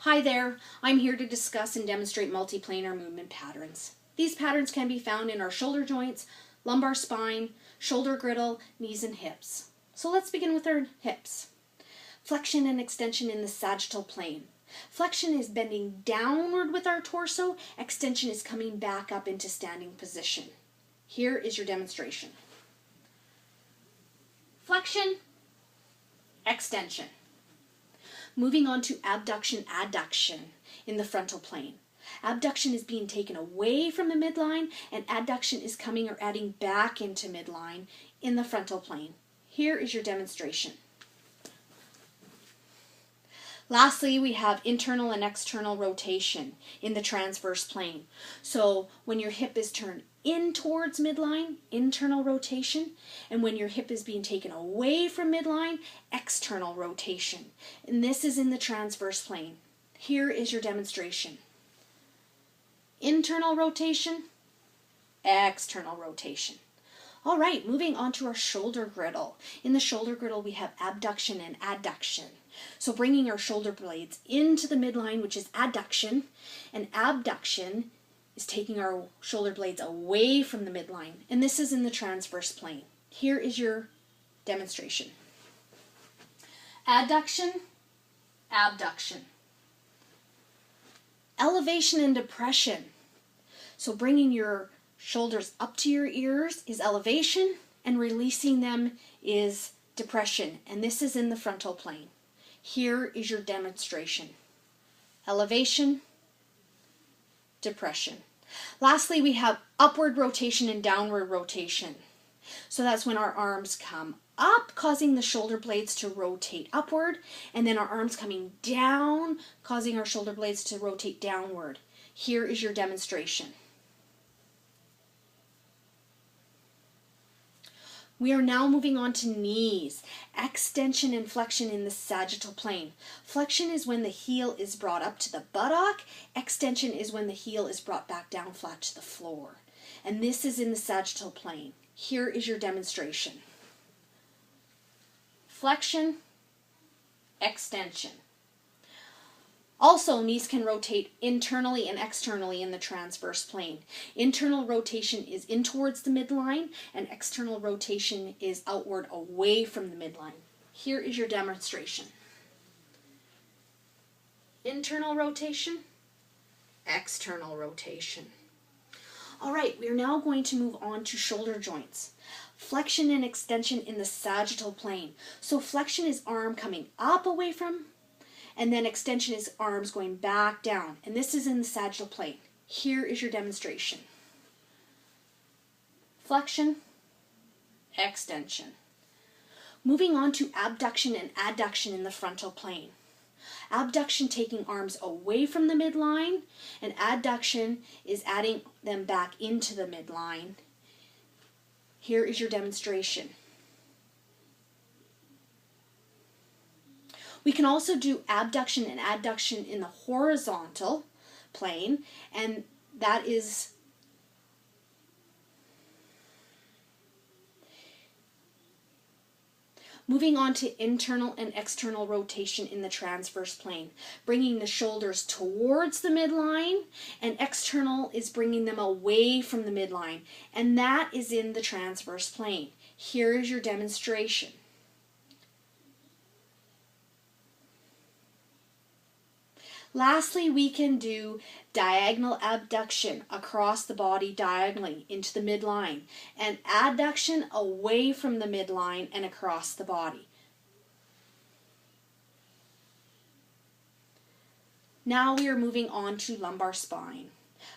Hi there, I'm here to discuss and demonstrate multiplanar movement patterns. These patterns can be found in our shoulder joints, lumbar spine, shoulder girdle, knees, and hips. So let's begin with our hips. Flexion and extension in the sagittal plane. Flexion is bending downward with our torso, extension is coming back up into standing position. Here is your demonstration. Flexion, extension. Moving on to abduction, adduction in the frontal plane. Abduction is being taken away from the midline, and adduction is coming or adding back into midline in the frontal plane. Here is your demonstration. Lastly, we have internal and external rotation in the transverse plane. So when your hip is turned in towards midline, internal rotation, and when your hip is being taken away from midline, external rotation. And this is in the transverse plane. Here is your demonstration. Internal rotation, external rotation. All right, moving on to our shoulder girdle. In the shoulder girdle, we have abduction and adduction. So bringing our shoulder blades into the midline, which is adduction, and abduction is taking our shoulder blades away from the midline. And this is in the transverse plane. Here is your demonstration. Adduction, abduction. Elevation and depression. So bringing your shoulders up to your ears is elevation, and releasing them is depression. And this is in the frontal plane. Here is your demonstration. Elevation, depression. Lastly, we have upward rotation and downward rotation. So that's when our arms come up, causing the shoulder blades to rotate upward, and then our arms coming down, causing our shoulder blades to rotate downward. Here is your demonstration. We are now moving on to knees. Extension and flexion in the sagittal plane. Flexion is when the heel is brought up to the buttock. Extension is when the heel is brought back down flat to the floor. And this is in the sagittal plane. Here is your demonstration. Flexion, extension. Also, knees can rotate internally and externally in the transverse plane. Internal rotation is in towards the midline, and external rotation is outward away from the midline. Here is your demonstration. Internal rotation, external rotation. All right, we are now going to move on to shoulder joints. Flexion and extension in the sagittal plane. So flexion is arm coming up away from, and then extension is arms going back down. And this is in the sagittal plane. Here is your demonstration. Flexion, extension. Moving on to abduction and adduction in the frontal plane. Abduction taking arms away from the midline, and adduction is adding them back into the midline. Here is your demonstration. We can also do abduction and adduction in the horizontal plane, and that is moving on to internal and external rotation in the transverse plane, bringing the shoulders towards the midline, and external is bringing them away from the midline, and that is in the transverse plane. Here is your demonstration. Lastly, we can do diagonal abduction across the body diagonally into the midline, and adduction away from the midline and across the body. Now we are moving on to lumbar spine.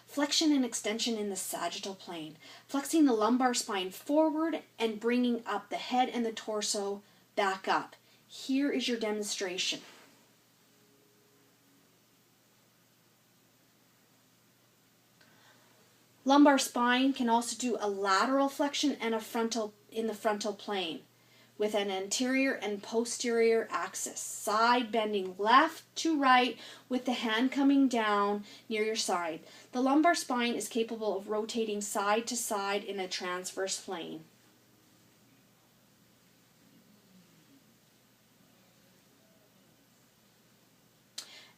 Flexion and extension in the sagittal plane. Flexing the lumbar spine forward and bringing up the head and the torso back up. Here is your demonstration. Lumbar spine can also do a lateral flexion and a frontal in the frontal plane with an anterior and posterior axis. Side bending left to right with the hand coming down near your side. The lumbar spine is capable of rotating side to side in a transverse plane.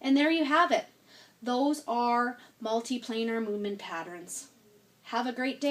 And there you have it. Those are multiplanar movement patterns. Have a great day.